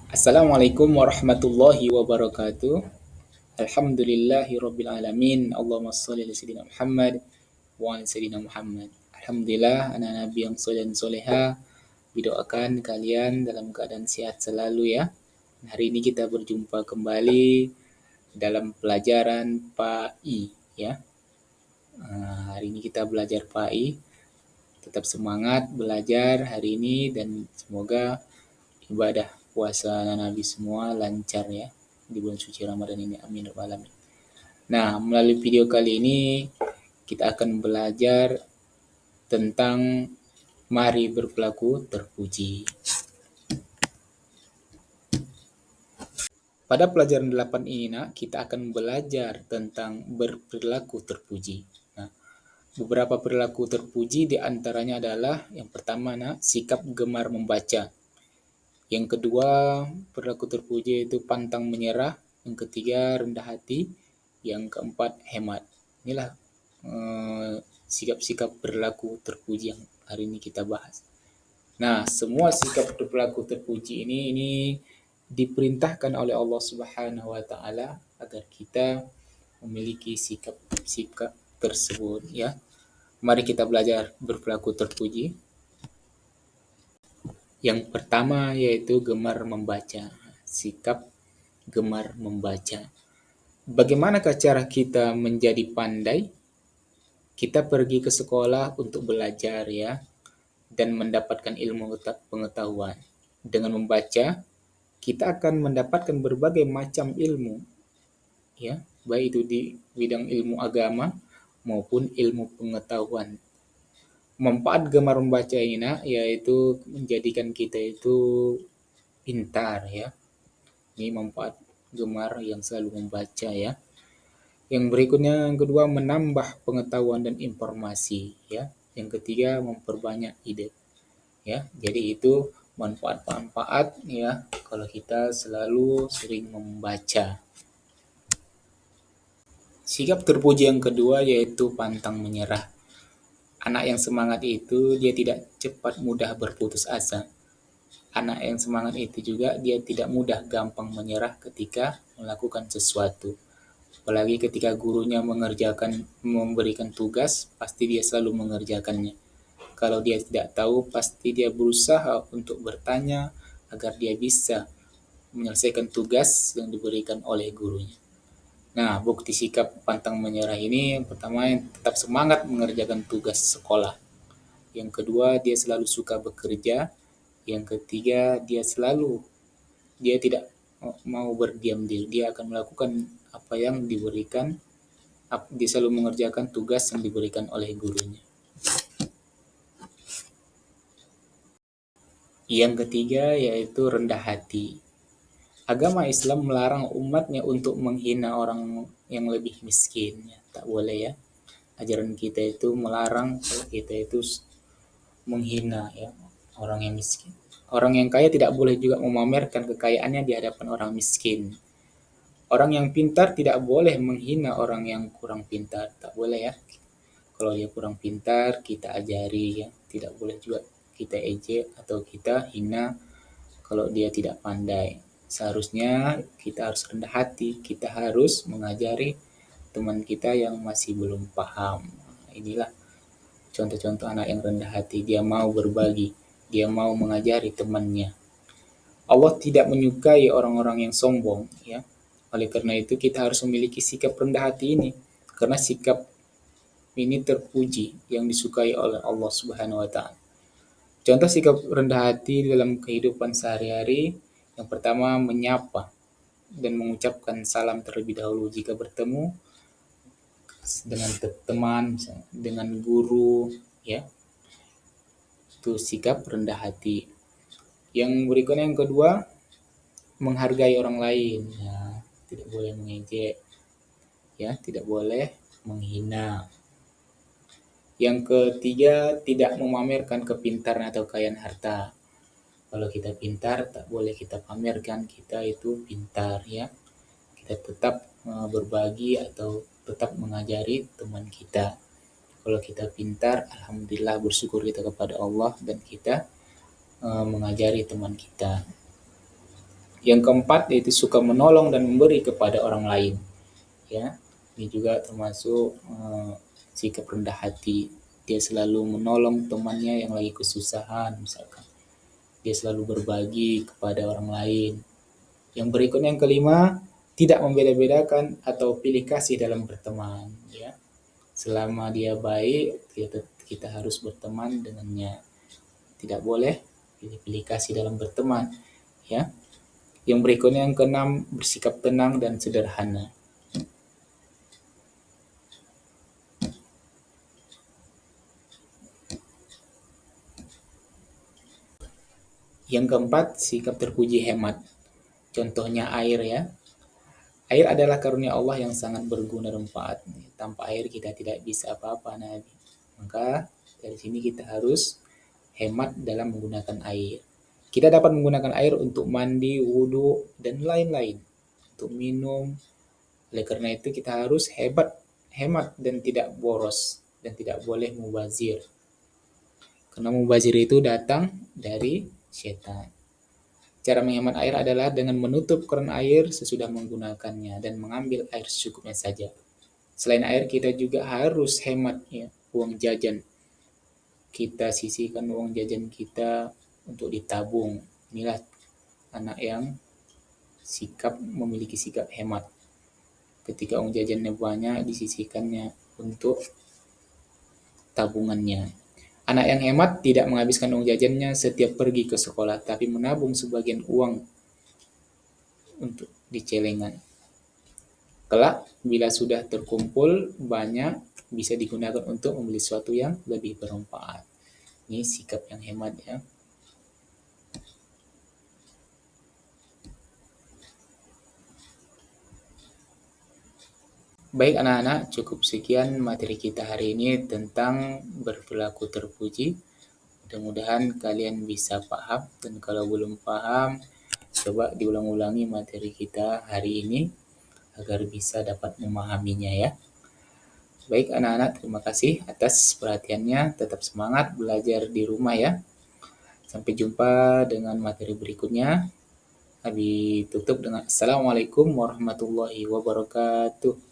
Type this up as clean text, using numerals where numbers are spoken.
Assalamualaikum warahmatullahi wabarakatuh. Alhamdulillahi rabbil alamin. Allahumma shalli ala sayyidina Muhammad wa ala sayyidina Muhammad. Alhamdulillah anak nabi yang soleh dan soleha. Didoakan kalian dalam keadaan sehat selalu ya. Hari ini kita berjumpa kembali dalam pelajaran PAI ya. Hari ini kita belajar PAI. Tetap semangat belajar hari ini dan semoga ibadah puasa Nabi semua lancar ya di bulan suci Ramadan ini. Amin ya rabbal alamin. Nah, melalui video kali ini kita akan belajar tentang mari berperilaku terpuji. Pada pelajaran 8 ini, kita akan belajar tentang berperilaku terpuji. Nah, beberapa perilaku terpuji diantaranya adalah yang pertama, sikap gemar membaca. Yang kedua, perilaku terpuji itu pantang menyerah. Yang ketiga, rendah hati. Yang keempat, hemat. Inilah sikap-sikap perilaku terpuji yang hari ini kita bahas. Nah, semua sikap perilaku terpuji ini diperintahkan oleh Allah Subhanahu wa taala agar kita memiliki sikap-sikap tersebut ya. Mari kita belajar berperilaku terpuji. Yang pertama yaitu gemar membaca. Sikap gemar membaca. Bagaimanakah cara kita menjadi pandai? Kita pergi ke sekolah untuk belajar ya dan mendapatkan ilmu pengetahuan. Dengan membaca, kita akan mendapatkan berbagai macam ilmu ya, baik itu di bidang ilmu agama maupun ilmu pengetahuan. Manfaat gemar membaca ini yaitu menjadikan kita itu pintar ya. Ini manfaat gemar yang selalu membaca ya. Yang berikutnya yang kedua menambah pengetahuan dan informasi ya. Yang ketiga memperbanyak ide ya. Jadi itu manfaat-manfaat ya kalau kita selalu sering membaca. Sikap terpuji yang kedua yaitu pantang menyerah. Anak yang semangat itu dia tidak cepat mudah berputus asa. Anak yang semangat itu juga dia tidak mudah gampang menyerah ketika melakukan sesuatu. Apalagi ketika gurunya memberikan tugas, pasti dia selalu mengerjakannya. Kalau dia tidak tahu, pasti dia berusaha untuk bertanya agar dia bisa menyelesaikan tugas yang diberikan oleh gurunya. Nah, bukti sikap pantang menyerah ini yang pertama yang tetap semangat mengerjakan tugas sekolah. Yang kedua, dia selalu suka bekerja. Yang ketiga, dia tidak mau berdiam diri. Dia akan melakukan apa yang diberikan. Dia selalu mengerjakan tugas yang diberikan oleh gurunya. Yang ketiga yaitu rendah hati. Agama Islam melarang umatnya untuk menghina orang yang lebih miskin. Tak boleh ya. Ajaran kita itu melarang kalau kita itu menghina ya orang yang miskin. Orang yang kaya tidak boleh juga memamerkan kekayaannya di hadapan orang miskin. Orang yang pintar tidak boleh menghina orang yang kurang pintar. Tak boleh ya. Kalau dia kurang pintar, kita ajari ya. Tidak boleh juga kita ejek atau kita hina kalau dia tidak pandai. Seharusnya kita harus rendah hati, kita harus mengajari teman kita yang masih belum paham. Inilah contoh-contoh anak yang rendah hati, dia mau berbagi, dia mau mengajari temannya. Allah tidak menyukai orang-orang yang sombong ya. Oleh karena itu kita harus memiliki sikap rendah hati ini. Karena sikap ini terpuji yang disukai oleh Allah Subhanahu wa taala. Contoh sikap rendah hati dalam kehidupan sehari-hari, yang pertama menyapa dan mengucapkan salam terlebih dahulu jika bertemu dengan teman, dengan guru, ya. Itu sikap rendah hati. Yang berikutnya yang kedua, menghargai orang lain. Ya, tidak boleh mengejek, ya, tidak boleh menghina. Yang ketiga, tidak memamerkan kepintaran atau kekayaan harta. Kalau kita pintar, tak boleh kita pamerkan kita itu pintar ya. Kita tetap berbagi atau tetap mengajari teman kita. Kalau kita pintar, alhamdulillah bersyukur kita kepada Allah dan kita mengajari teman kita. Yang keempat yaitu suka menolong dan memberi kepada orang lain. Ya, ini juga termasuk sikap rendah hati. Dia selalu menolong temannya yang lagi kesusahan misalkan. Dia selalu berbagi kepada orang lain. Yang berikutnya yang kelima, tidak membeda-bedakan atau pilih kasih dalam berteman. Ya, selama dia baik, kita harus berteman dengannya. Tidak boleh pilih-pilih kasih dalam berteman. Ya, yang berikutnya yang keenam, bersikap tenang dan sederhana. Yang keempat, sikap terpuji hemat. Contohnya air ya. Air adalah karunia Allah yang sangat berguna dan manfaat. Tanpa air kita tidak bisa apa-apa, Nabi. Maka dari sini kita harus hemat dalam menggunakan air. Kita dapat menggunakan air untuk mandi, wudhu, dan lain-lain. Untuk minum. Oleh karena itu kita harus hemat dan tidak boros. Dan tidak boleh mubazir. Karena mubazir itu datang dari setan. Cara menghemat air adalah dengan menutup keran air sesudah menggunakannya dan mengambil air secukupnya saja. Selain air, kita juga harus hemat ya, uang jajan. Kita sisihkan uang jajan kita untuk ditabung. Inilah anak yang memiliki sikap hemat. Ketika uang jajannya banyak, disisihkannya untuk tabungannya. Anak yang hemat tidak menghabiskan uang jajannya setiap pergi ke sekolah, tapi menabung sebagian uang untuk di celengan. Kelak, bila sudah terkumpul banyak, bisa digunakan untuk membeli sesuatu yang lebih bermanfaat. Ini sikap yang hemat ya. Baik anak-anak, cukup sekian materi kita hari ini tentang berperilaku terpuji. Mudah-mudahan kalian bisa paham, dan kalau belum paham, coba diulang-ulangi materi kita hari ini agar bisa dapat memahaminya ya. Baik anak-anak, terima kasih atas perhatiannya. Tetap semangat belajar di rumah ya. Sampai jumpa dengan materi berikutnya. Abi tutup dengan Assalamualaikum warahmatullahi wabarakatuh.